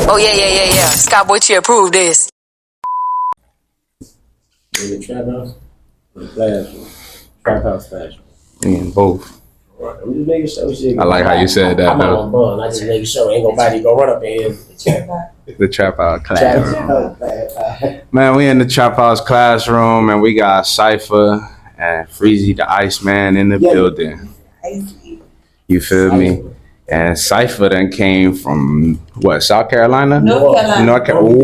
Oh, yeah. Skyboy T approved this. In the trap house? Or the classroom? Trap house classroom? In both. Right. I'm just making sure shit. I like how you said that, I'm not on bun. I just making sure ain't nobody gonna run up in here. The trap house class. Man, we in the trap house classroom and we got Cipha and Freezie Da Iceman in the building. You feel me? And Cipha then came from what, South Carolina? North Carolina. North Carolina.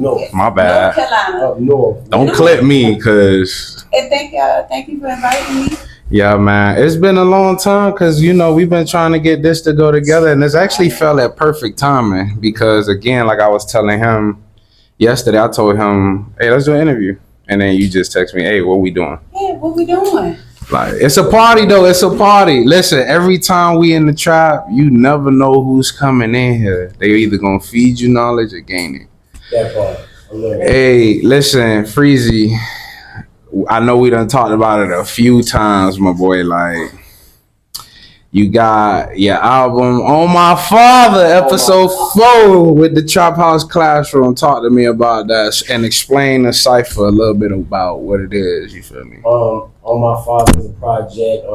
Oh, my bad. North Carolina. Up north. Don't clip me, cause. And thank you for inviting me. Yeah, man, it's been a long time because, you know, we've been trying to get this to go together, and it's actually fell at perfect timing because, again, like I was telling him yesterday, I told him, hey, let's do an interview. And then you just text me, hey, what we doing? Yeah, what we doing? Like, it's a party, though. It's a party. Listen, every time we in the trap, you never know who's coming in here. They either going to feed you knowledge or gain it. That part. Hey, listen, Freezie. I know we done talked about it a few times, my boy. Like, you got your album On My Father, episode 4 with the Trap House Classroom. Talk to me about that and explain to Cipha a little bit about what it is. You feel me? On My Father is a project.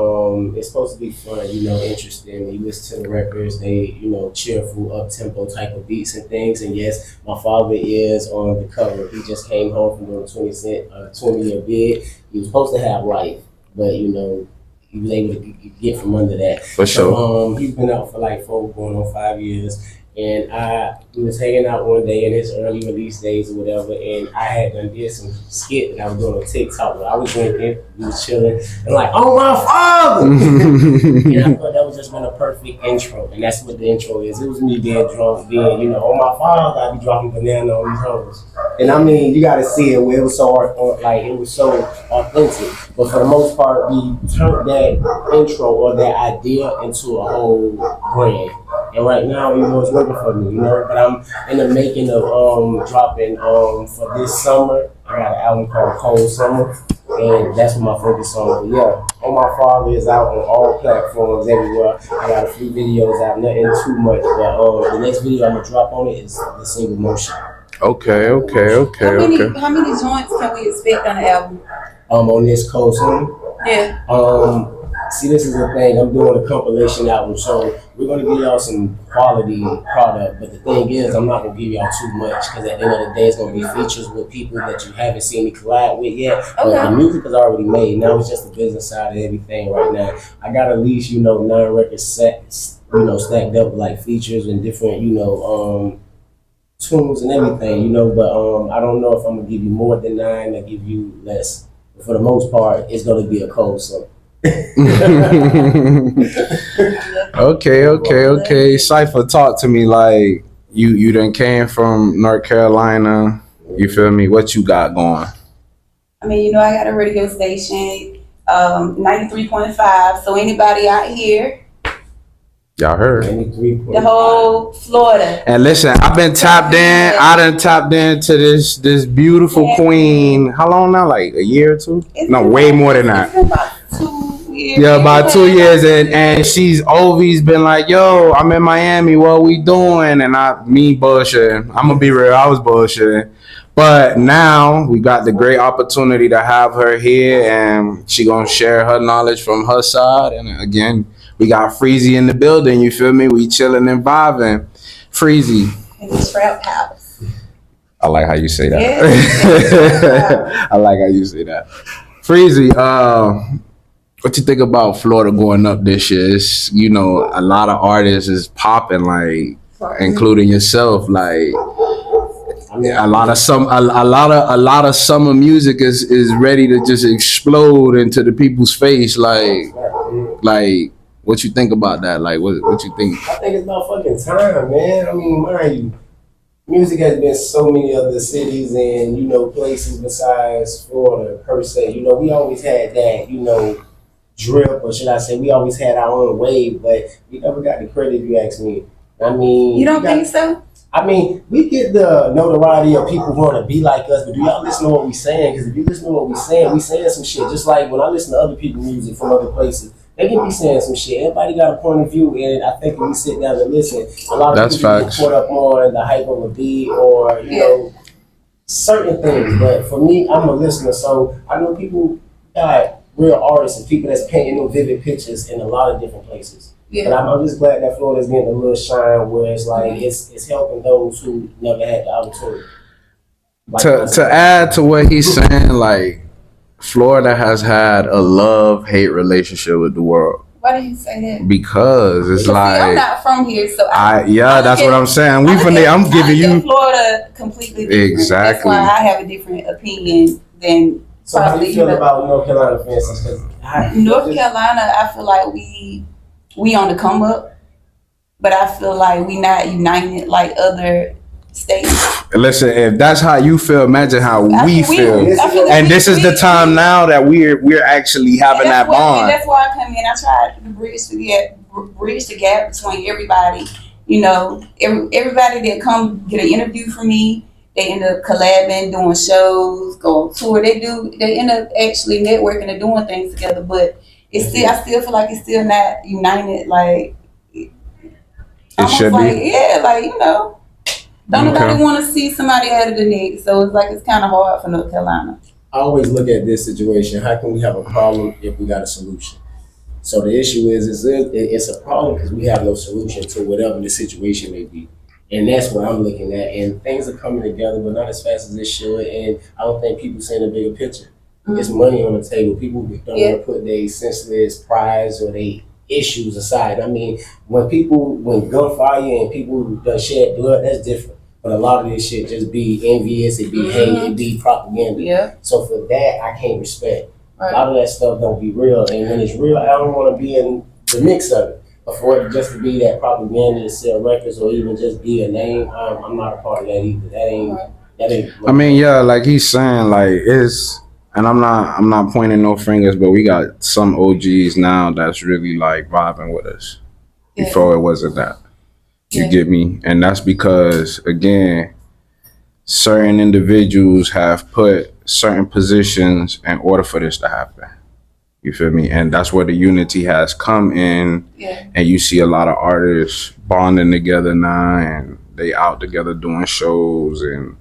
It's supposed to be fun, you know, interesting. You listen to the records, they, you know, cheerful, up-tempo type of beats and things. And yes, my father is on the cover. He just came home from doing a 20-year bid. He was supposed to have life, but, you know, he was able to get from under that. For sure. So, he's been out for like 4, going on 5 years. And we was hanging out one day in his early release days or whatever, and I had did some skit that I was doing on TikTok where I was drinking, we was chilling, and like, oh my father! And I thought that was just been a perfect intro, and that's what the intro is. It was me being drunk, being, you know, oh my father, I be dropping banana on these hoes. And I mean, you gotta see it where it was so it was so authentic. But for the most part, we turned that intro or that idea into a whole brand. And right now, you know, it's working for me, you know. But I'm in the making of dropping for this summer. I got an album called Cold Summer, and that's what my focus on. But yeah, On My Father is out on all platforms everywhere. I got a few videos out, nothing too much, but the next video I'm gonna drop on it is the single Motion. Okay. How many joints can we expect on the album? On this Cold Summer. Yeah. See, this is the thing. I'm doing a compilation album, so we're gonna give y'all some quality product. But the thing is, I'm not gonna give y'all too much because at the end of the day, it's gonna be features with people that you haven't seen me collab with yet. But the music is already made. Now it's just the business side of everything right now. I got at least 9 record sets, stacked up with like features and different, tunes and everything, But I don't know if I'm gonna give you more than 9 or give you less. But for the most part, it's gonna be a cold summer. Okay. Cipha, talk to me like you done came from North Carolina. You feel me? What you got going? I mean, I got a radio station, 93.5. So anybody out here, y'all heard. The whole Florida. And listen, I've been tapped in. I done tapped into this beautiful queen. How long now? Like a year or 2? No, way more than that. It's been about 2 years. Yeah, about 2 years, and she's always been like, yo, I'm in Miami, what we doing? And me bullshitting. I'm gonna be real, I was bullshitting. But now we got the great opportunity to have her here, and she gonna share her knowledge from her side. And again, we got Freezie in the building, you feel me? We chilling and vibing. Freezie. In the trap house. I like how you say that. Yeah. I like how you say that. Freezie, what you think about Florida going up this year? It's, a lot of artists is popping, like, including yourself. Like, a lot of summer music is ready to just explode into the people's face. Like, what you think about that? Like, what you think? I think it's about fucking time, man. I mean, mind you, music has been so many other cities and, places besides Florida per se. We always had that, drip, or should I say, we always had our own wave, but we never got the credit, if you ask me. I mean, you don't think so? I mean, we get the notoriety of people who want to be like us, but do y'all listen to what we saying? Because if you listen to what we saying some shit. Just like when I listen to other people's music from other places, they can be saying some shit. Everybody got a point of view, and I think if we sit down and listen, a lot of That's people get facts. caught up on the hype of a beat or you know certain things. But for me, I'm a listener, so I know people got real artists and people that's painting them vivid pictures in a lot of different places. Yeah. And I'm just glad that Florida's getting a little shine where it's like it's helping those who never had the opportunity. Like To add to what he's saying, like Florida has had a love-hate relationship with the world. Why do you say that? Because it's See, I'm like not from here, so that's what I'm saying. I'm giving you Florida completely different. Exactly. That's why I have a different opinion than So how do probably you feel about North Carolina, for instance? North Carolina. I feel like we on the come up, but I feel like we not united like other states. Listen, if that's how you feel, imagine how we feel. And this is the time now that we're actually having that bond. And that's why I come in. I try to bridge the gap between everybody. You know, everybody that come get an interview from me, they end up collabing, doing shows, go on tour. They end up actually networking and doing things together. But it's still, I still feel like it's still not united. Like it should like, be. yeah, like you know. Don't nobody want to see somebody out of the next, so it's like it's kind of hard for North Carolina. I always look at this situation. How can we have a problem if we got a solution? So the issue is it's a problem because we have no solution to whatever the situation may be, and that's what I'm looking at. And things are coming together, but not as fast as it should. And I don't think people seeing the bigger picture. Mm-hmm. It's money on the table. People don't want to put their senseless prides or their issues aside. I mean, when gunfire and people shed blood, that's different. But a lot of this shit just be envious, it be hate, it be propaganda. Yeah. So for that, I can't respect. Right. A lot of that stuff don't be real. And when it's real, I don't want to be in the mix of it. But for it just to be that propaganda and sell records or even just be a name, I'm not a part of that either. That ain't. I mean, yeah, like he's saying, like it's. And I'm not pointing no fingers, but we got some OGs now that's really like vibing with us. Before it wasn't that. You get me? And that's because, again, certain individuals have put certain positions in order for this to happen. You feel me? And that's where the unity has come in. Yeah. And you see a lot of artists bonding together now, and they out together doing shows and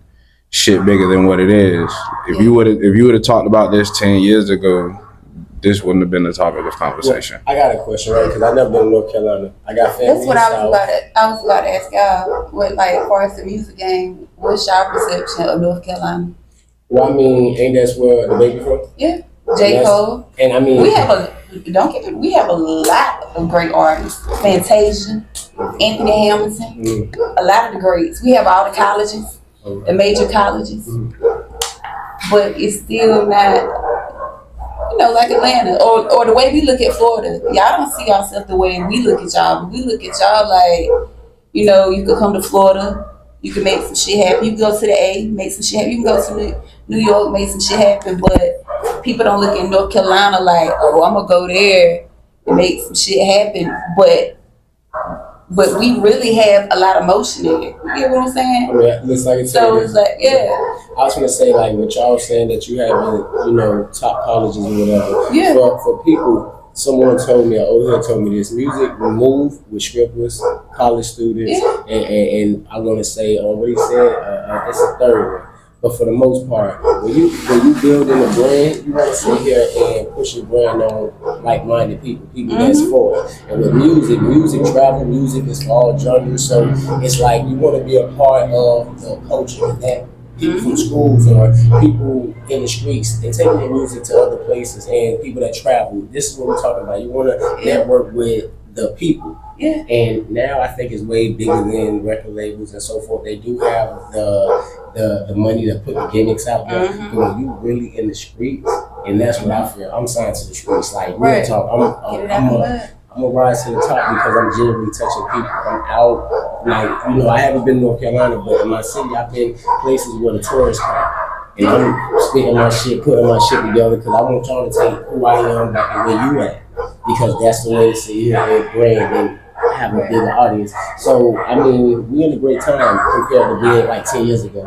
shit bigger than what it is. If you would have talked about this 10 years ago, this wouldn't have been the topic of conversation. Well, I got a question, right? Because I never been to North Carolina. I got family. That's what I was about to ask y'all. What, like, as far as the music game, what's y'all perception of North Carolina? Well, I mean, ain't that's where the baby from? Yeah, J. Cole. And I mean, we have a lot of great artists. Fantasia, Anthony Hamilton, a lot of the greats. We have all the colleges, the major colleges, but it's still not. You know, like Atlanta, or the way we look at Florida. Y'all don't see yourself the way we look at y'all. But we look at y'all like, you know, you could come to Florida, you can make some shit happen. You can go to the A, make some shit happen. You can go to New York, make some shit happen. But people don't look at North Carolina like, oh, I'm gonna go there and make some shit happen. But we really have a lot of motion in it. You get what I'm saying? I mean, it's like it's like, yeah. I was gonna say, like, what y'all saying that you have, you know, top colleges or whatever. Yeah. For people, someone told me, an old head told me this: music will move with strippers, college students, and I'm gonna say, what he said, it's a third one. But for the most part, when you building a brand, you want to sit here and push your brand on like-minded people that's for it. And with music travel, music is all genres, so it's like you want to be a part of the culture of that. People from schools or people in the streets and taking their music to other places and people that travel. This is what we're talking about. You want to network with the people. Yeah. And now I think it's way bigger than record labels and so forth. They do have the money to put the gimmicks out there. But when you really in the streets, and that's what I feel. I'm signed to the streets. Like real talk. I'm gonna rise to the top because I'm genuinely touching people. I'm out, like, you know, I haven't been to North Carolina, but in my city, I've been places where the tourists come. And I'm spitting my shit, putting my shit together because I want y'all to take who I am back and where you at. Because that's the way to see it and brand and have a bigger audience. So, I mean, we're in a great time compared to being like 10 years ago.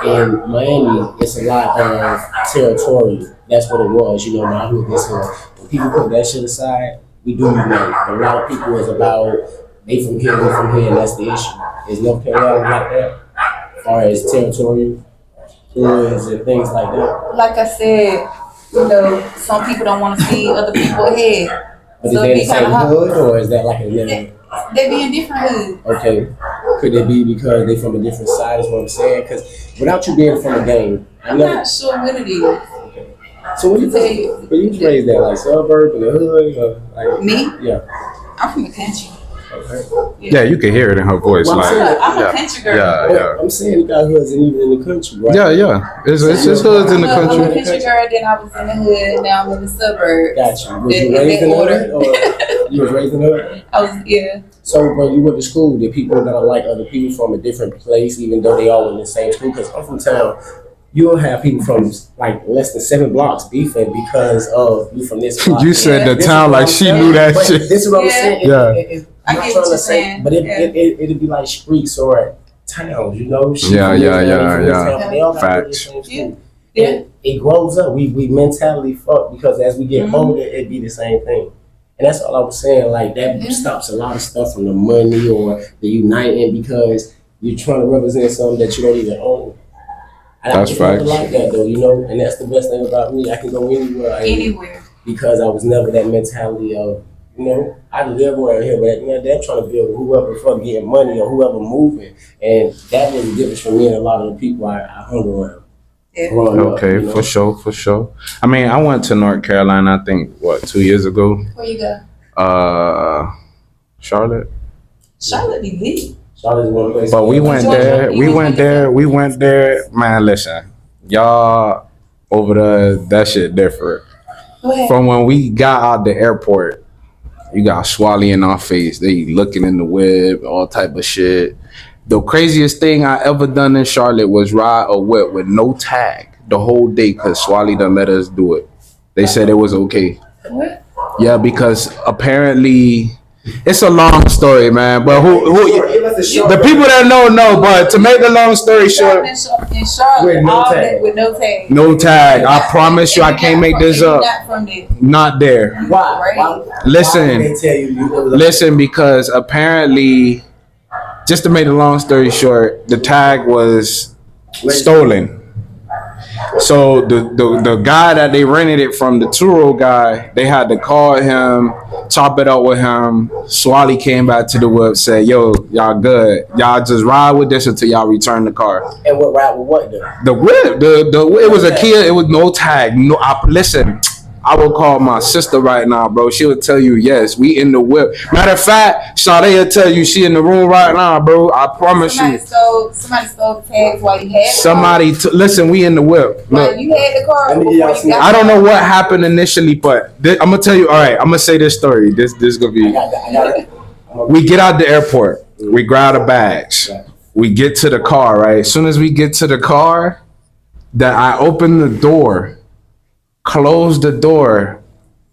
In Miami, it's a lot of territorial. That's what it was, you know, my hood this here. When people put that shit aside, we do unite. But a lot of people is about they from here, we from here, and that's the issue. Is North Carolina like that? As far as territorial areas and things like that. Like I said, you know, some people don't want to see other people ahead. But So is they it the be same kinda hard. hood, or is that like a little? They be in different hoods. Okay. Could it be because they from a different side? Is what I'm saying. Because without you being from a gang, I'm not sure what it is. So what do you think? But you was raised there, like suburb in the hood, or like Me? Yeah. I'm from the country. Okay. Yeah, you can hear it in her voice. Well, like, I'm yeah, a country girl. yeah. I'm saying you got hoods and even in the country, right? Yeah. It's just hoods in the I'm a country. country girl, then I was in the hood, now I'm in the suburbs. Gotcha. Was In you raised in the that hood, or you was raised in the hood? I was, yeah. So when you went to school, did people that are like other people from a different place, even though they all in the same school? Because I'm from town. You'll have people from like less than 7 blocks beefing because of you from this block. You said the This town is what like I'm she saying. knew that But shit. This is what I'm Yeah. saying. Yeah. I I'm not get trying what to you're say, saying. but Yeah. it'd be like streets or towns, you know? She Yeah, from this yeah, town, they yeah, from this yeah. town, they all got to go to the Facts. same school. Yeah. And it grows up. We mentality fuck because as we get older, it'd be the same thing. And that's all I was saying. Like that stops a lot of stuff from the money or the uniting because you're trying to represent something that you don't even own. That's I never facts. like that though, you know. And that's the best thing about me. I can go anywhere. Anywhere. Because I was never that mentality of, you know, I live around here, but they're trying to build whoever fuck getting money or whoever moving, and that was the difference for me and a lot of the people I hung around. Yeah. Growing up, Okay, you know? for sure. I mean, I went to North Carolina, I think, 2 years ago? Where you go? Charlotte. Charlotte be lit. Charlotte's one place. But we went Georgia. there, we went there. Man, listen, y'all over there, that shit different. Go ahead. From when we got out the airport, you got Swally in our face. They looking in the whip, all type of shit. The craziest thing I ever done in Charlotte was ride a whip with no tag the whole day because Swally done let us do it. They said it was okay. What? Yeah, because apparently it's a long story, man. But who the people that know. But to make the long story short, In Charlotte, With no all tag. that with no tag. no tag. I promise you, I can't make this You're up. not from there. Not there. Why? Listen. Why did they tell you it was Listen, because apparently, just to make the long story short, the tag was stolen. So the guy that they rented it from, the Turo guy, they had to call him, chop it up with him. Swally came back to the whip, said, "Yo, y'all good? Y'all just ride with this until y'all return the car." And what ride with what though? The whip, it was a Kia. It was no tag. No, listen. I will call my sister right now, bro. She will tell you, yes, we in the whip. Matter of fact, Sade will tell you she in the room right now, bro. I promise you. Somebody stole the tags while you had the Somebody, listen, we in the whip. car. While Look, you had the car. Let me Before get y'all you some- got I don't the know car. what happened initially, but I'm gonna tell you. All right, I'm gonna say this story. This gonna I be. got it. We get out the airport. We grab the bags. We get to the car. Right. As soon as we get to the car, that I open the door, close the door,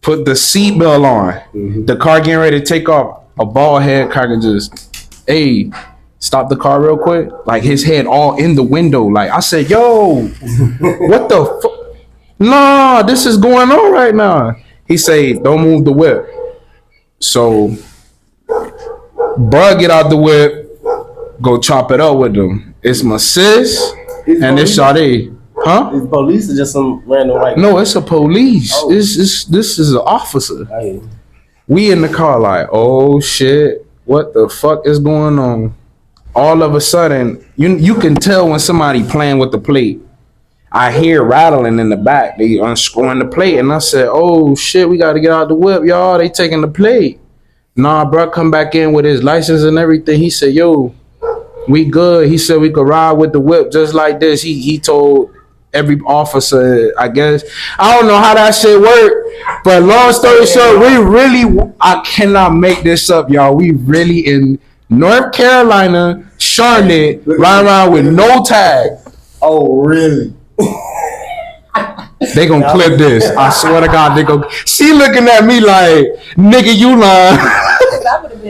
put the seatbelt on. The car getting ready to take off. A bald head kind of just, hey, stop the car real quick. Like his head all in the window. Like I said, yo, what the fuck? Nah, this is going on right now. He say, don't move the whip. So, bruh get out the whip, go chop it up with them. It's my sis and it's Sade. Huh? Is police or just some random white? No, it's a police. Oh. This is an officer. Hey, We in the car like, oh shit, what the fuck is going on? All of a sudden, you can tell when somebody playing with the plate. I hear rattling in the back. They unscrewing the plate, and I said, oh shit, we got to get out the whip, y'all. They taking the plate. Nah, bro, come back in with his license and everything. He said, yo, we good. He said we could ride with the whip just like this. He told every officer, I guess. I don't know how that shit worked, but long story short, I cannot make this up, y'all. We really in North Carolina, Charlotte, riding around with no tag. oh really? They gonna clip this. I swear to God, they go. She looking at me like, nigga, you lying. I would have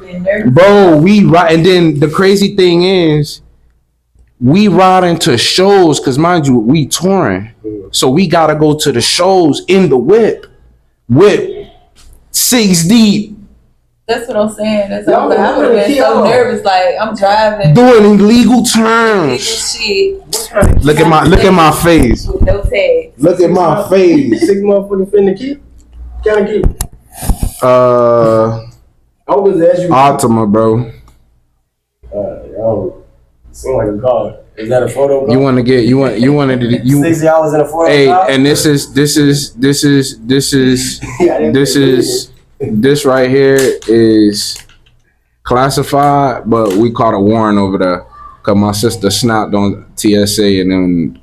been nervous. Bro, we ride, and then the crazy thing is, we ride into shows because mind you, we touring, so we gotta go to the shows in the whip. 6 deep. That's what I'm saying. That's Y'all what I would have been so nervous. Like I'm driving. Doing illegal Illegal turns. shit. Look at my face. With no tag. Look at my face. 6 motherfuckers finna keep. Kind of keep. I was as you. Altima, bro. Yo, seem like a god. Is that a photo? You want to get you wanted to you 60 hours in a photo. hey, god? and this right here is classified, but we caught a warrant over there because my sister snapped on T.H.C. and then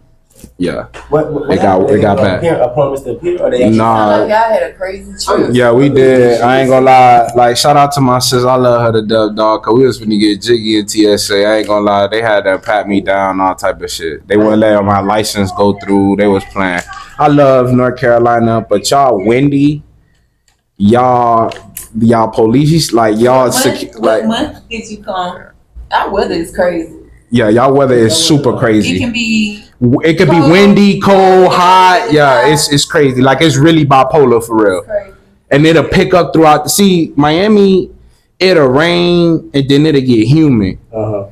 yeah, What it got back. A promise to appear, or they actually Nah. Y'all had a crazy trip. Yeah, we did. I ain't gonna lie. Like, shout out to my sis. I love her to death, dog. Cause we was finna get jiggy in T.S.A. I ain't gonna lie. They had to pat me down, all type of shit. They wouldn't let my license go through. They was playing. I love North Carolina, but y'all windy. Y'all police, like y'all What month did you come? Our weather is crazy. yeah, y'all weather is super It crazy. can be Be windy, cold, hot. Yeah, it's crazy. Like it's really bipolar for real. crazy. And it'll pick up throughout. See, Miami, it'll rain and then it'll get humid.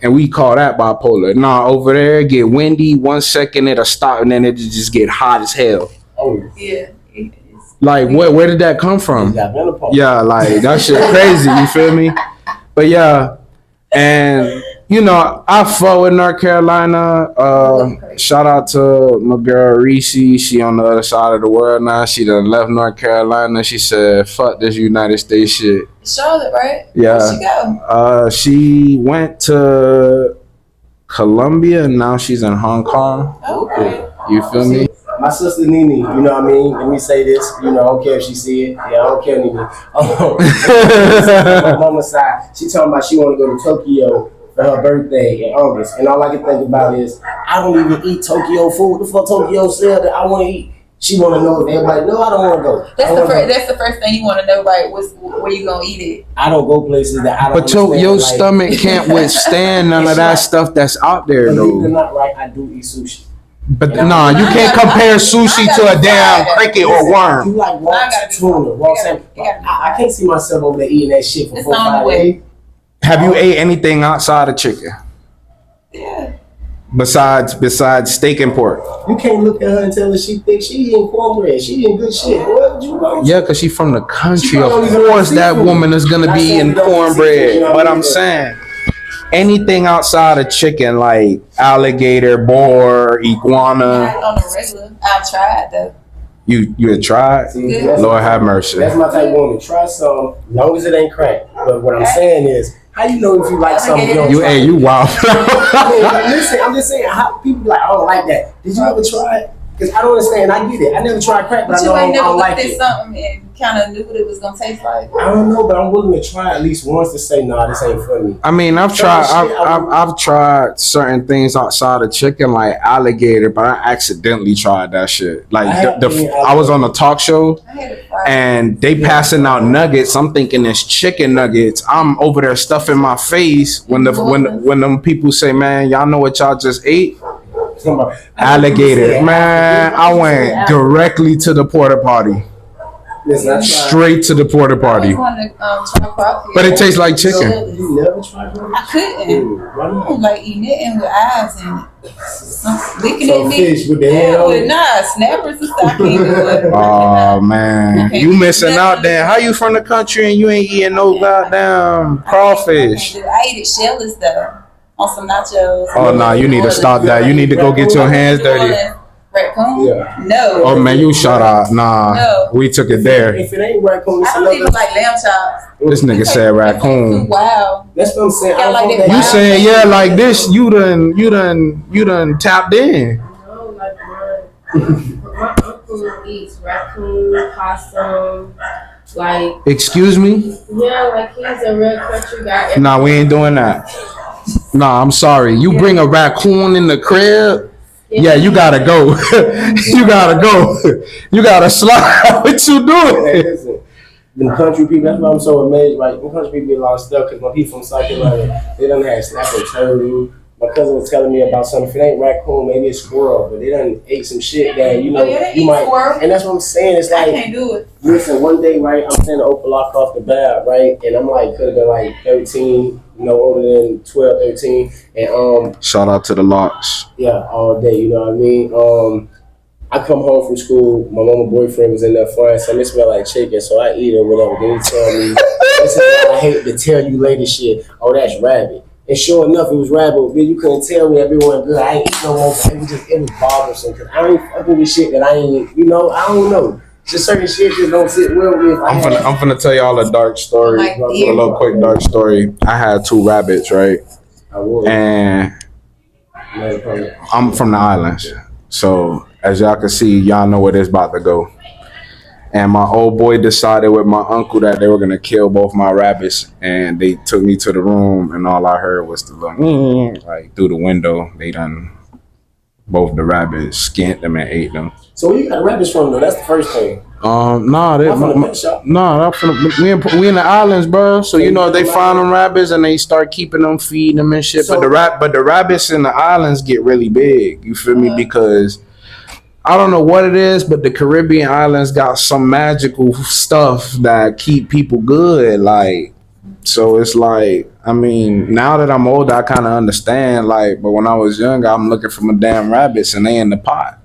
And we call that bipolar. Nah, over there, it get windy. 1 second, it'll stop and then it'll just get hot as hell. Yeah. Like, where did that come from? Yeah, like, that shit crazy. You feel me? But yeah, and you know, I fought with North Carolina. Shout out to my girl Reese. She on the other side of the world now. She done left North Carolina. She said, "Fuck this United States shit." Charlotte, right? Yeah. Where'd she go? She went to Colombia and now she's in Hong Kong. Okay. You feel me? My sister Nene, you know what I mean? Let me say this, you know, I don't care if she see it. Yeah, I don't care, Nene. My mama's side, she talking about she want to go to Tokyo for her birthday in August. And all I can think about is, I don't even eat Tokyo food. The fuck Tokyo sell that I want to eat? She want to know if everybody, no, I don't want to go. That's the first thing you want to know, right? Where you going to eat it? I don't go places that I don't But your like, stomach can't withstand none of that stuff that's out there, believe it or though. not, right, I do eat sushi. But nah, you can't compare sushi to a damn cricket or You worm. like raw tuna, raw salmon. I can't see myself over there eating that shit for It's 4 on the 5 way. days. Have you ate anything outside of chicken? Yeah. Besides steak and pork? You can't look at her and tell her she think she eating cornbread. She eating good shit. What would you want? Yeah, because she's from the country. She Of probably don't course, eat that seafood. woman is going to Not be saying eating you don't eat seafood, cornbread. you know But what I I'm mean? saying, anything outside of chicken, like alligator, boar, iguana, Not on the regular. I've tried though. you had tried? See, Lord have mercy. That's my type of woman. Try some, as long as it ain't crack. But what I'm saying is, how you know if you like something? You wild. Listen, I'm just saying, how people be like, I don't like that. Did you ever try it? Because I don't understand. I get it. I never tried crack, but But I you know I ain't never don't looked like at it. something and kind of knew what it was going to taste like. I don't know, but I'm willing to try at least once to say, nah, this ain't for me. I mean, I've tried certain things outside of chicken, like alligator, but I accidentally tried that shit. Like I was on a talk show I had to try it. and they passing out nuggets. I'm thinking it's chicken nuggets. I'm over there stuffing my face when them people say, "Man, y'all know what y'all just ate?" Alligator, man. I went directly to the porta potty. Listen, I tried. Straight to the porta I potty. always wanted to try crawfish. But it tastes like chicken. You never tried it? I couldn't. Why I not? don't like eating it and with eyes in it. Licking So at me. fish with the head Yeah, on with it? nah, snappers and stuff. I can't do it. Oh man, you missing out there. How you from the country and you ain't eating no goddamn crawfish? I ate it shellless though. On some nachos. Oh nah, you need to stop that. You need to go get your hands dirty. Raccoon? Yeah. No. Oh man, you shut up. Nah, No. we took it there. If it ain't raccoon, it's I don't even another. like lamb chops. This nigga said raccoon. Wow. That's what I'm saying. I Yeah, don't like want that. that. You saying yeah like this? You done tapped in. No, like my uncle eats raccoon, possum, like Excuse me? yeah, like he's a real country guy. Nah, we ain't doing that. Nah, I'm sorry. You bring a raccoon in the crib? Yeah, you gotta go. You gotta go. You gotta slide. What you Hey, doing? listen, them country people, that's why I'm so amazed. Like, them country people get a lot of stuff because my people from South Carolina, they done had snapper turtle, my cousin was telling me about something. If it ain't raccoon, maybe it's squirrel. But they done ate some shit that Oh, yeah, they you eat might. squirrel. And that's what I'm saying. It's I like, can't do it. listen, one day, right? I'm sitting open lock off the bat, right? And I'm like, could have been like 13, older than 12, 13. And Shout out to the locks. yeah, all day. You know what I mean? I come home from school, my mama boyfriend was in there frying something, it smelled like chicken, so I eat it or whatever. Then he tell me, this is why I hate to tell you later shit, oh, that's rabbit. And sure enough, it was rabbit, but you couldn't tell me everyone good. I ain't eat no more, but it was bothersome, because I ain't fucking with shit that I ain't, I don't know. Just certain shit just don't sit well with me. I'm finna tell y'all a dark story, Like a little quick dark story. I had 2 rabbits, right? I would. And I'm from the islands, so as y'all can see, y'all know where this about to go. And my old boy decided with my uncle that they were gonna kill both my rabbits, and they took me to the room, and all I heard was the little like through the window. They done both the rabbits, skinned them and ate them. So where you got rabbits from though? That's the first thing. Nah, I'm from the pet shop. nah, we in the islands, bro. So you know they find them rabbits and they start keeping them, feeding them and shit. So- but the rabbits in the islands get really big. You feel me? Because I don't know what it is, but the Caribbean islands got some magical stuff that keep people good. Like, so it's like, I mean, now that I'm older, I kind of understand. Like, but when I was younger, I'm looking for my damn rabbits and they in the pot.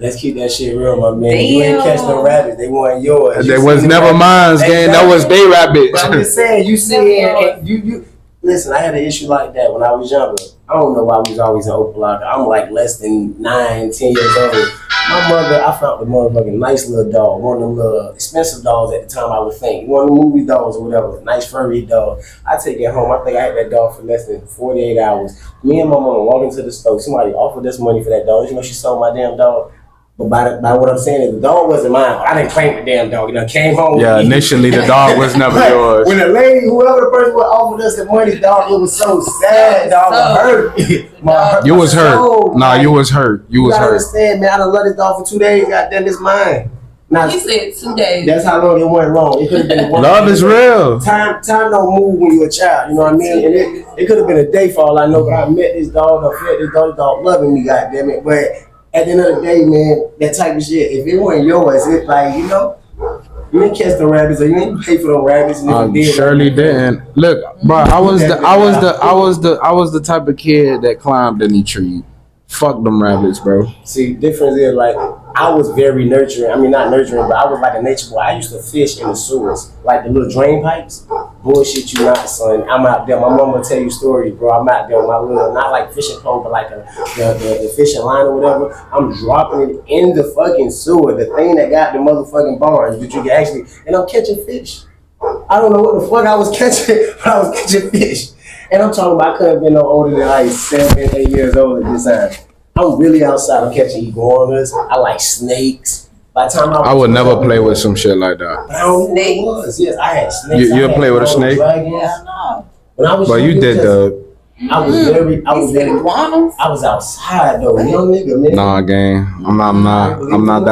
Let's keep that shit real, my man. You ain't catch no rabbits. They weren't yours. They was never mine, gang. That was they rabbits. But I'm just saying, you see it, and you listen. I had an issue like that when I was younger. I don't know why we was always in Opalaka. I'm like less than 9, 10 years old. My mother, I found the motherfucking nice little dog, one of them little expensive dogs at the time. I would think one of the movie dogs or whatever, nice furry dog. I take it home. I think I had that dog for less than 48 hours. Me and my mom walk into the store. Somebody offered us money for that dog. You know, she sold my damn dog. But by what I'm saying is the dog wasn't mine. I didn't claim the damn dog. Came home. Yeah, initially the dog was never yours. When the lady, whoever the person who offered us the money, dog, it was so sad. Dog, it hurt. You was hurt. Nah, you was hurt. You was gotta hurt. understand, man. I done let this dog for 2 days. Goddamn, it's mine. Now, He said 2 days. that's how long it went wrong. It could have been one. Love is real. Time don't move when you're a child. You know what I mean? And it could have been a day for all I know. But I met this dog. I felt this dog loving me. Goddamn it. But at the end of the day, man, that type of shit. If it wasn't yours, it's like you didn't catch the rabbits or you didn't pay for the rabbits. And if you did, Surely didn't. Look, bro, I was the type of kid that climbed any tree. Fuck them rabbits, bro. See, difference is like I was very nurturing. I mean, not nurturing, but I was like a nature boy. I used to fish in the sewers, like the little drain pipes. Bullshit you not, son. I'm out there. My mom will tell you stories, bro. I'm out there with my little, not like fishing pole, but like the fishing line or whatever. I'm dropping it in the fucking sewer, the thing that got the motherfucking barns, but you can actually, and I'm catching fish. I don't know what the fuck I was catching, but I was catching fish. And I'm talking about I couldn't have been no older than like 7, 8 years old at this time. I'm really outside. I'm catching iguanas. I like snakes. By the time I would never play with some shit like that. I don't know what it was. Yes, I had snakes. You play with a snake? Yeah, no. When I was But you young, did the I was outside though, young nigga, man. nah, gang. I'm not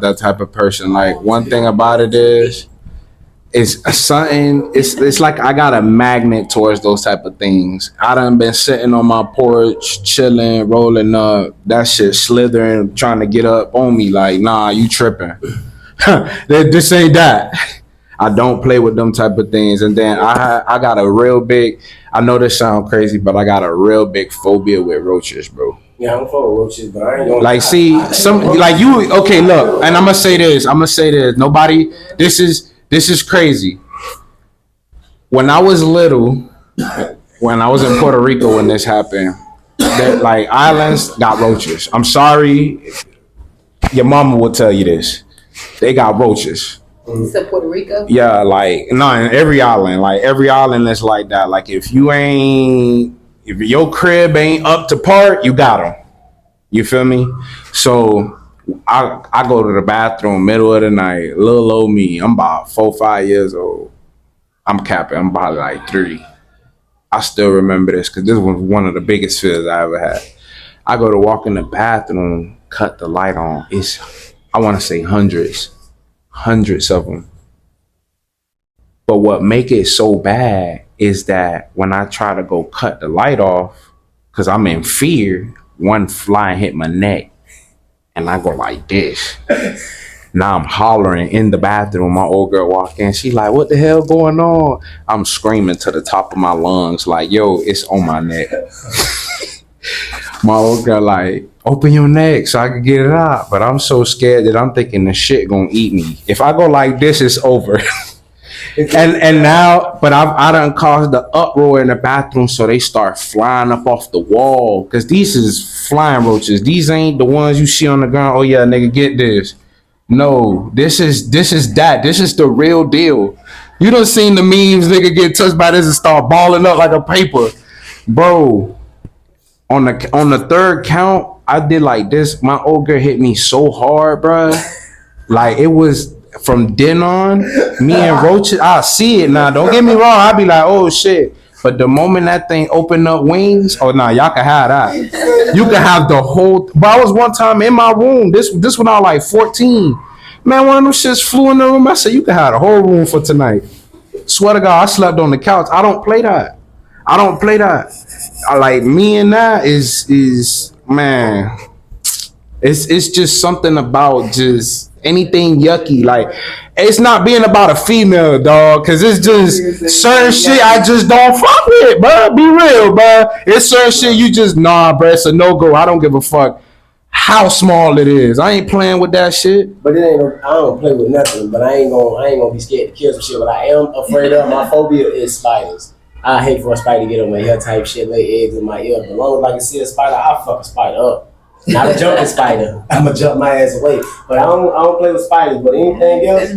that type of person. Like one thing about it is, it's something. It's like I got a magnet towards those type of things. I done been sitting on my porch, chilling, rolling up. That shit slithering, trying to get up on me. Like, nah, you tripping. This ain't that. I don't play with them type of things. And then I got a real big. I know this sound crazy, but I got a real big phobia with roaches, bro. Yeah, I'm full of roaches, but I ain't gonna like see some like you. Okay, look, and I'm gonna say this. Nobody. This is crazy. When I was little, when I was in Puerto Rico when this happened, that like islands got roaches. I'm sorry, your mama will tell you this. They got roaches. Except Puerto Rico? Yeah, like no, in every island is like that. Like if your crib ain't up to par, you got them. You feel me? So I go to the bathroom middle of the night, little old me. I'm about 4, 5 years old. I'm capping. I'm about like 3. I still remember this because this was one of the biggest fears I ever had. I go to walk in the bathroom, cut the light on. I want to say hundreds of them. But what make it so bad is that when I try to go cut the light off, because I'm in fear. One fly hit my neck, and I go like this. Now I'm hollering in the bathroom. My old girl walk in. She like, what the hell going on? I'm screaming to the top of my lungs like, yo, it's on my neck. My old girl like, open your neck so I can get it out. But I'm so scared that I'm thinking the shit gonna eat me. If I go like this, it's over. and now, but I done caused the uproar in the bathroom, so they start flying up off the wall. Cause these is flying roaches. These ain't the ones you see on the ground. Oh yeah, nigga, get this. No, this is that. This is the real deal. You done seen the memes, nigga get touched by this and start balling up like a paper. Bro, on the third count, I did like this. My old girl hit me so hard, bro. Like it was from then on, me and Roach, I see it now. Don't get me wrong, I be like, oh shit. But the moment that thing opened up wings, oh nah, y'all can have that. You can have the whole. But I was one time in my room. This when I was like 14. Man, one of them shits flew in the room. I said, you can have the whole room for tonight. Swear to God, I slept on the couch. I don't play that. I like me and that is man. It's just something about just anything yucky. Like it's not being about a female, dog, cause it's just certain shit I just don't fuck with, bro. Be real, bro. It's certain shit you just bro. It's a no go. I don't give a fuck how small it is. I ain't playing with that shit. But it ain't. I don't play with nothing. But I ain't gonna be scared to kill some shit. What I am afraid of, my phobia is spiders. I hate for a spider to get on my ear type shit, lay eggs in my ear. But as long as I can see a spider, I'll fuck a spider up. Not a jumping spider. I'm gonna jump my ass away. But I don't play with spiders. But anything else,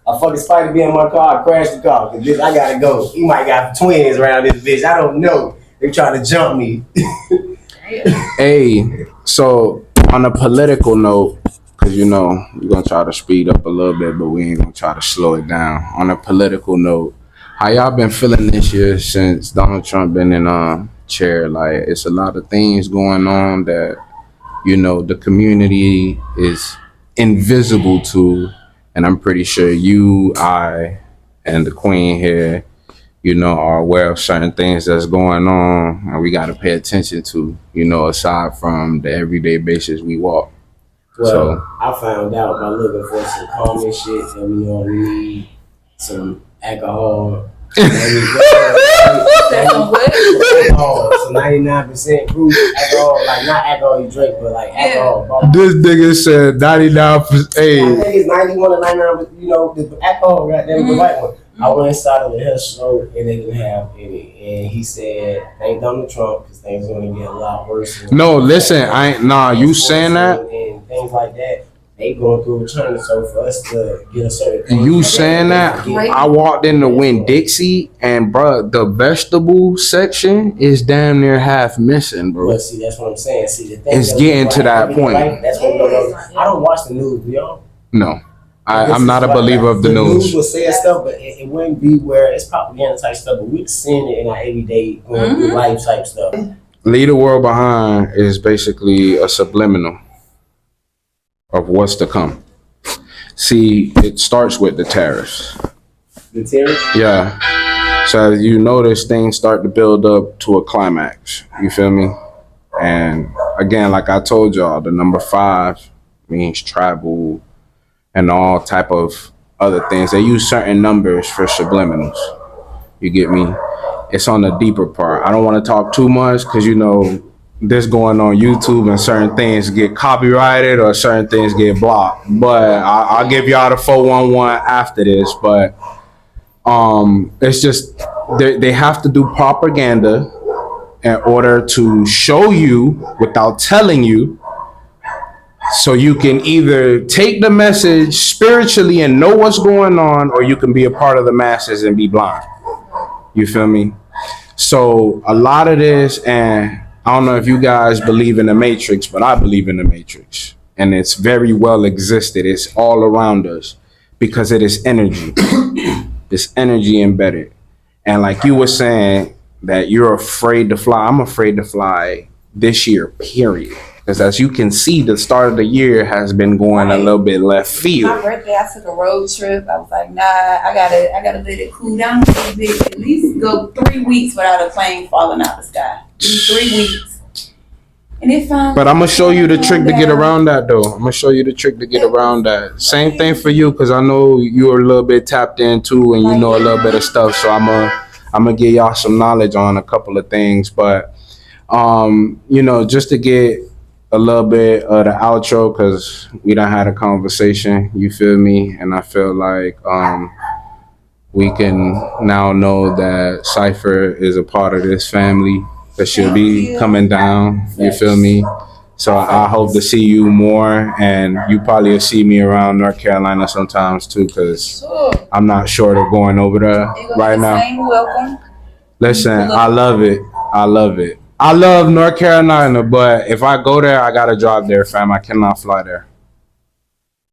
a fucking spider be in my car, I crash the car. Cause bitch, I gotta go. You might got twins around this bitch. I don't know. They trying to jump me. Hey, so on a political note, because you know we're gonna try to speed up a little bit, but we ain't gonna try to slow it down. On a political note, how y'all been feeling this year since Donald Trump been in chair? Like it's a lot of things going on that you know the community is invisible to, and I'm pretty sure you, I, and the Queen here, you know, are aware of certain things that's going on and we got to pay attention to, you know, aside from the everyday basis we walk. Well, so I found out by looking for some calming shit that we all need, some alcohol. Some 99% proof alcohol, like not alcohol you drink, but like alcohol. This nigga said 99%. Hey. I think it's 91 or 99, but you know, the alcohol, goddamn, the white one. I went inside of the health store and they didn't have any. And he said, thank Donald Trump, because things are going to get a lot worse. No, listen, I ain't, you saying that? And things like that. They going through a return, so for us to get a certain thing, you saying that? I walked in the Winn-Dixie and bro, the vegetable section is damn near half missing, bro. Well, see, that's what I'm saying. See, the thing it's getting to that point. Right, that's what I don't watch the news, y'all. No, I'm not a believer of the news. News will say stuff, but it wouldn't be where it's propaganda type stuff. But we're seeing it in our everyday going through life type stuff. Leave the World Behind is basically a subliminal of what's to come. See, it starts with the tariffs. The tariffs? Yeah. So as you notice, things start to build up to a climax. You feel me? And again, like I told y'all, the number 5 means travel and all type of other things. They use certain numbers for subliminals. You get me? It's on the deeper part. I don't want to talk too much because, you know, this going on YouTube and certain things get copyrighted or certain things get blocked. But I'll give y'all the 411 after this. But it's just they have to do propaganda in order to show you without telling you, so you can either take the message spiritually and know what's going on, or you can be a part of the masses and be blind. You feel me? So a lot of this, and I don't know if you guys believe in the Matrix, but I believe in the Matrix. And it's very well existed. It's all around us because it is energy. It's energy embedded. And like you were saying that you're afraid to fly. I'm afraid to fly this year, period. Because as you can see, the start of the year has been going a little bit left field. My birthday, I took a road trip. I was like, nah, I gotta let it cool down a little bit. At least go 3 weeks without a plane falling out the sky. 3 weeks. And it finally. But I'm gonna show you the trick to get around that, though. I'm gonna show you the trick to get around that. Same thing for you, cause I know you're a little bit tapped in too, and you know a little bit of stuff. So I'm gonna give y'all some knowledge on a couple of things. But you know, just to get a little bit of the outro, cause we done had a conversation. You feel me? And I feel like we can now know that Cipha is a part of this family that should be coming down. You feel me? So I hope to see you more, and you probably will see me around North Carolina sometimes too, because I'm not short of going over there right now. Welcome. Listen, I love it. I love it. I love North Carolina, but if I go there, I gotta drive there, fam. I cannot fly there.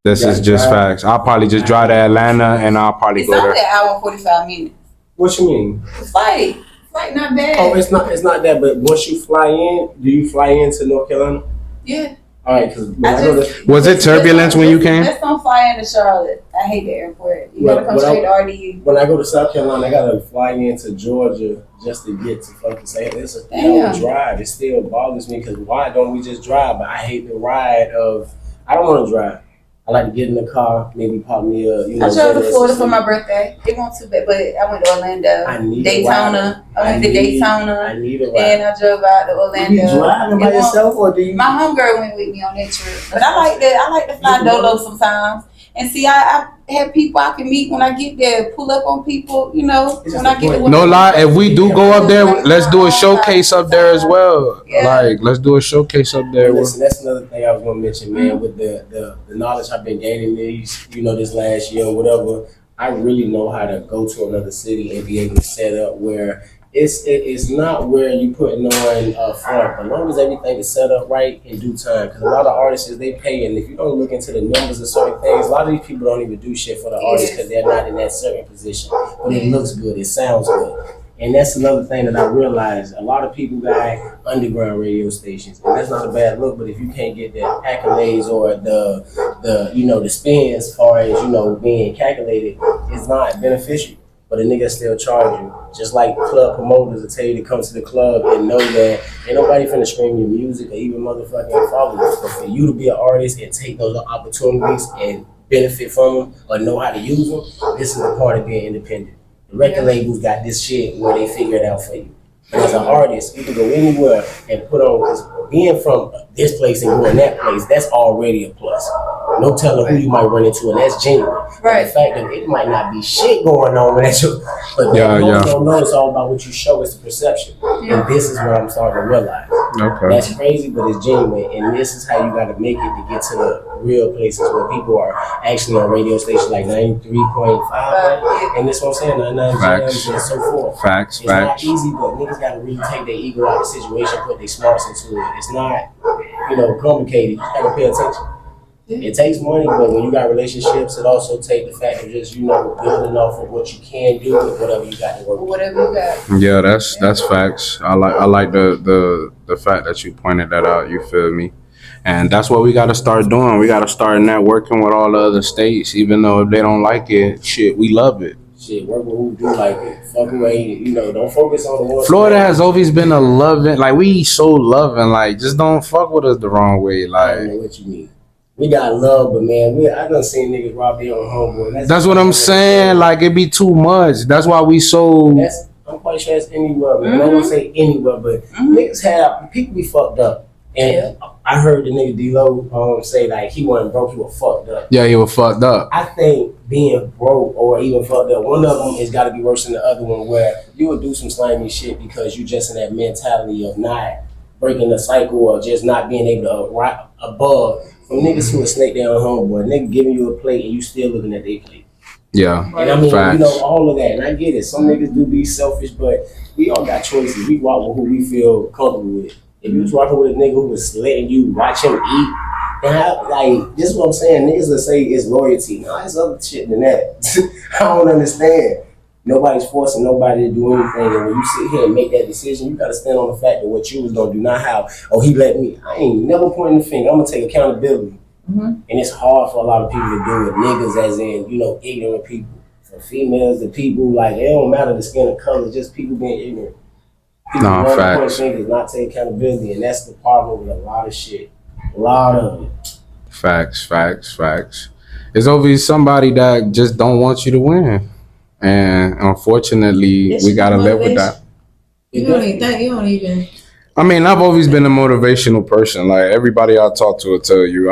This is just facts. I'll probably just drive to Atlanta, and I'll probably go there. It's only an hour and 45 minutes. What you mean? Flight not bad. Oh, it's not that. But once you fly in, do you fly into North Carolina? Yeah. All right, because was it turbulence when you came? Let's don't fly into Charlotte. I hate the airport. You gotta come straight to RDU. When I go to South Carolina, I gotta fly into Georgia just to get to fucking say it's a 3-hour drive. It still bothers me because why don't we just drive? But I hate the ride of. I don't want to drive. I like to get in the car, maybe pop me a. I drove to Florida for my birthday. It wasn't too bad, but I went to Orlando, Daytona. I went to Daytona. I need a ride. Then I drove out to Orlando. You driving by yourself or do you? My homegirl went with me on that trip, but I like to fly dolo sometimes. And see, I have people I can meet when I get there. Pull up on people, you know. When I get no lie, if we do go up there, let's do a showcase up there as well. Yeah. Like, let's do a showcase up there. Listen, that's another thing I was gonna mention, man. With the knowledge I've been gaining this last year or whatever, I really know how to go to another city and be able to set up where it's not where you putting on front, as long as everything is set up right in due time. Because a lot of artists, they pay, and if you don't look into the numbers of certain things, a lot of these people don't even do shit for the artists because they're not in that certain position. But it looks good, it sounds good. And that's another thing that I realized. A lot of people got underground radio stations, and that's not a bad look. But if you can't get the accolades or the spins as far as being calculated, it's not beneficial. But a nigga still charge you. Just like club promoters will tell you to come to the club and know that ain't nobody finna stream your music or even motherfucking follow you. But for you to be an artist and take those opportunities and benefit from them or know how to use them, this is the part of being independent. The record labels got this shit where they figure it out for you. And as an artist, you can go anywhere and put on, because being from this place and going that place, that's already a plus. No telling who you might run into, and that's genuine. Right. The fact that it might not be shit going on with that, but don't know. It's all about what you show. It's the perception, and this is what I'm starting to realize. Okay. That's crazy, but it's genuine, and this is how you got to make it to get to the real places where people are actually on radio stations like 93.5, and that's what I'm saying, 99 jams and so forth. It's not easy, but niggas got to really take their ego out of the situation, put their smarts into it. It's not, complicated. You got to pay attention. It takes money, but when you got relationships, it also takes the fact of just, building off of what you can do with whatever you got to work with. Whatever you got. Yeah, that's facts. I like the fact that you pointed that out, you feel me? And that's what we got to start doing. We got to start networking with all the other states, even though if they don't like it, shit, we love it. Shit, work with who do like it. Fuck away, don't focus on the one. Florida has always been a loving, like, we so loving, like, just don't fuck with us the wrong way, like. I don't know what you mean. We got love, but man, I done seen niggas rob their own homeboy. That's what I'm saying. Like, it be too much. That's why we so. I'm quite sure it's anywhere, man. I don't want to say anywhere, but niggas people be fucked up. And I heard the nigga D-Lo say like he wasn't broke, he was fucked up. Yeah, he was fucked up. I think being broke or even fucked up, one of them has got to be worse than the other one, where you would do some slimy shit because you just in that mentality of not breaking the cycle or just not being able to rise above. From niggas who will snake their own homeboy, nigga giving you a plate and you still looking at their plate. Yeah, and I mean, facts. All of that, and I get it. Some niggas do be selfish, but we all got choices. We walk with who we feel comfortable with. If you was walking with a nigga who was letting you watch him eat, and this is what I'm saying. Niggas will say it's loyalty. No, it's other shit than that. I don't understand. Nobody's forcing nobody to do anything, and when you sit here and make that decision, you gotta stand on the fact that what you was gonna do, not how, he let me. I ain't never pointing the finger. I'm gonna take accountability. And it's hard for a lot of people to do it. Niggas as in, ignorant people. For females, the people, like, it don't matter the skin or color, just people being ignorant. People Nah, want to point facts. fingers, not take accountability, and that's the problem with a lot of shit. A lot of it. Facts. There's always somebody that just don't want you to win, and unfortunately, That's we just gotta live with motivation. that. You don't even think. You don't even. I mean, I've always been a motivational person. Like everybody I talk to will tell you,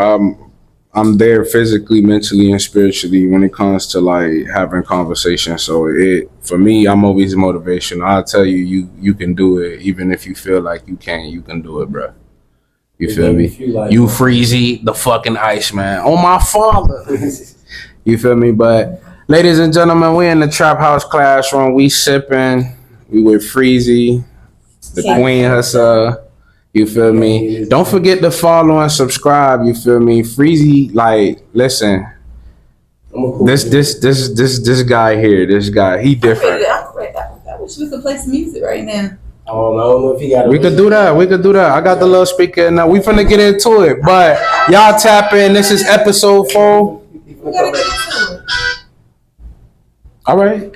I'm there physically, mentally, and spiritually when it comes to like having conversations. So for me, I'm always motivational. I'll tell you, you can do it, even if you feel like you can't. You can do it, bro. You feel me? You Freezie the fucking Iceman. Oh my father. You feel me? But ladies and gentlemen, we in the Trap House classroom. We sipping. We with Freezie, the queen herself. You feel me? Don't forget to follow and subscribe. You feel me? Freezie, like, listen. This guy here, this guy, he different. I wish we could play some music right now. I don't know if he got. We could do that. I got the little speaker now. We finna get into it. But y'all tap in. This is episode 4. We gotta get into it. All right.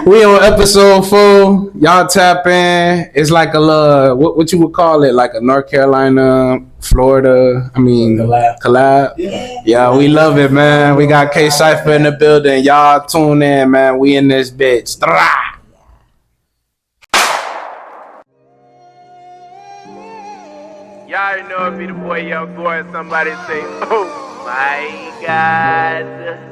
We on episode 4. Y'all tap in. It's like a little, what you would call it? Like a North Carolina, Florida. I mean, collab. Yeah, we love it, man. We got K Cipha in the building. Y'all tune in, man. We in this bitch. Y'all already know it be the boy Young Boy. Somebody say, oh my God.